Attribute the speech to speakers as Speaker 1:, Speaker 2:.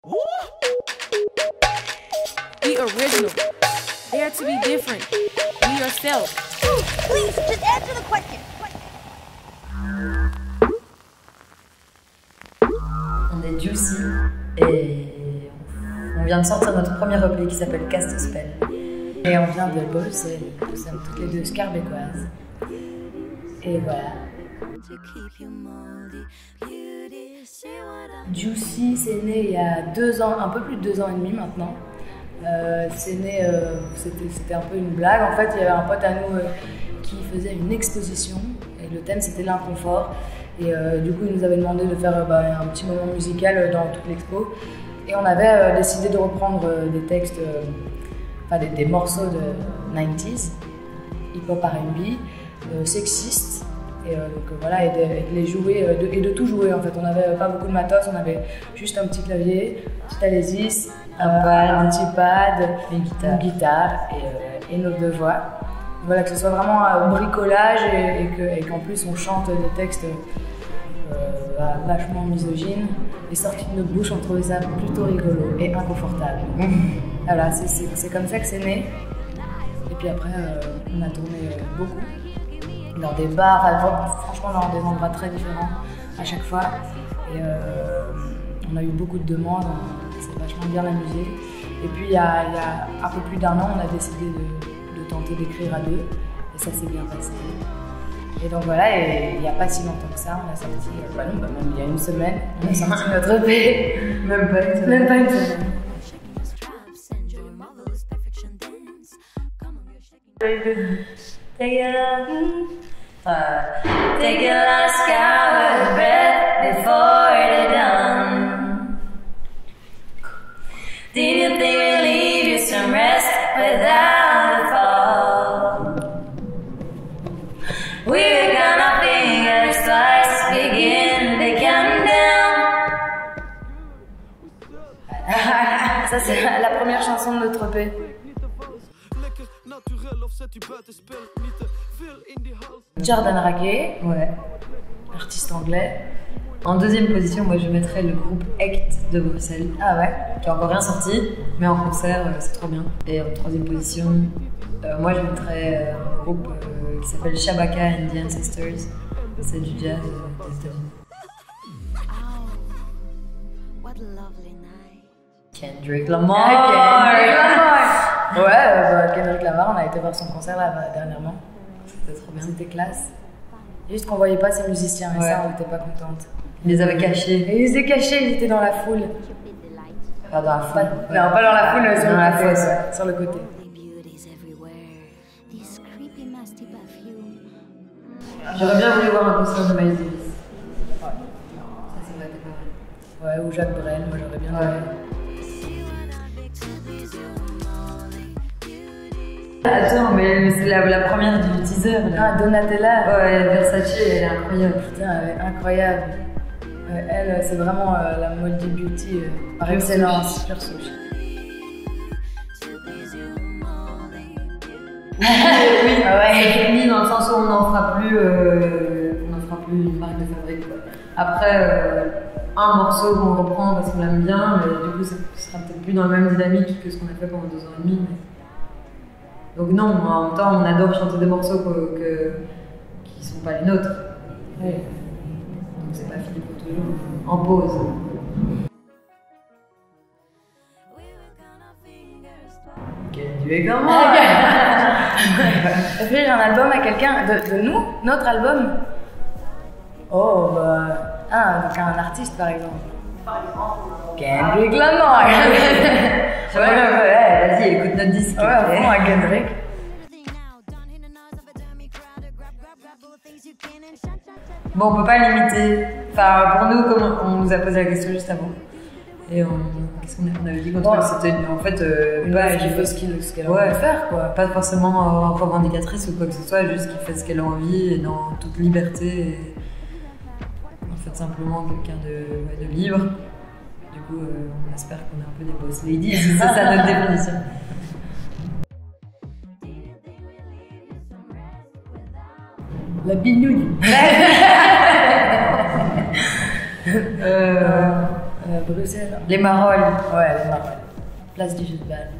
Speaker 1: Be original. Dare to be different. Be yourself.
Speaker 2: Please, just answer the question.
Speaker 3: On est Juicy et on vient de sortir notre premier EP qui s'appelle Cast Spell. Et on vient de Bruxelles. Nous sommes toutes les deux scarbécoises. Et voilà. Juicy, c'est né il y a 2 ans, un peu plus de 2 ans et demi maintenant. C'est né, c'était un peu une blague. En fait, il y avait un pote à nous qui faisait une exposition et le thème c'était l'inconfort. Et du coup, il nous avait demandé de faire un petit moment musical dans toute l'expo. Et on avait décidé de reprendre des textes, des morceaux de 90s, hip-hop R&B, sexistes. Et donc voilà, et de les jouer, et de tout jouer en fait. On n'avait pas beaucoup de matos, on avait juste un petit clavier, un petit Alesis, un petit pad, une guitare et nos 2 voix. Voilà, que ce soit vraiment un bricolage et qu'en plus on chante des textes vachement misogynes. Et sortis de notre bouche, on trouvait ça plutôt rigolo et inconfortable. Voilà, c'est comme ça que c'est né. Et puis après, on a tourné beaucoup. Dans des bars, franchement dans des endroits très différents à chaque fois. Et on a eu beaucoup de demandes, on s'est vachement bien amusé. Et puis il y a un peu plus d'1 an, on a décidé de tenter d'écrire à 2 et ça s'est bien passé. Et donc voilà, et il n'y a pas si longtemps que ça, on a sorti, même il y a 1 semaine, on a sorti notre EP. Même pas une semaine. Même pas une semaine. Take a last scour breath before you're done. Did you think we'd leave you some rest without a fall? We're gonna fingers twice, begin the countdown. Ça c'est la première chanson de notre EP. Jordan Rakey, ouais, artiste anglais. En 2e position, moi je mettrais le groupe Act de Bruxelles. Ah ouais. Qui a encore rien sorti, mais en concert c'est trop bien. Et en 3e position, moi je mettrais un groupe qui s'appelle Shabaka and the Ancestors. C'est du jazz des États-Unis. Kendrick Lamar. Kendrick Lamar. Ouais, Kendrick Lamar, on a été voir son concert là dernièrement. C'était trop bien. C'était classe. Juste qu'on voyait pas ces musiciens et ça, on n'était pas contente. Ils les avaient cachés. Et ils les étaient cachés, ils étaient dans la foule. Pas dans la foule. Non, pas dans la foule, mais dans la fosse, sur le côté. J'aurais bien voulu voir un concert de Miles Davis. Ouais. Ça, c'est vrai, t'es pas mal. Ouais, ou Jacques Brel, moi j'aurais bien aimé. Attends, mais c'est la première du teaser. Là. Ah, Donatella. Ouais, Versace, elle est incroyable. Putain, elle est incroyable. Elle, c'est vraiment la Moldy Beauty par excellence. Pure souche. Oui, c'est fini dans le sens où on n'en fera plus une marque de fabrique. Quoi. Après, un morceau qu'on reprend parce qu'on l'aime bien, mais du coup, ça sera peut-être plus dans la même dynamique que ce qu'on a fait pendant 2 ans et demi. Mais... Donc non, en même temps, on adore chanter des morceaux qui ne sont pas les nôtres. Oui. Donc c'est pas fini pour toujours. En pause. Kendrick Lamar. T'as fait un album à quelqu'un de nous, notre album. Oh donc un artiste par exemple. Kendrick Lamar. Ouais, vas-y, écoute notre disque. Ouais, vraiment à Kendrick. Bon, on peut pas limiter. Enfin, pour nous, comme on nous a posé la question juste avant. Et qu'est-ce qu'on avait dit contre c'était en fait j'ai fait ce qu'elle a envie de faire quoi. Pas forcément revendicatrice ou quoi que ce soit, juste qu'il fait ce qu'elle a envie et dans toute liberté. Et en fait simplement quelqu'un de libre. Du coup on espère qu'on est un peu des boss ladies, c'est ça notre définition. La binouille. Bruxelles. Les Marolles, ouais, les Marolles. Place du Jeu de Balle.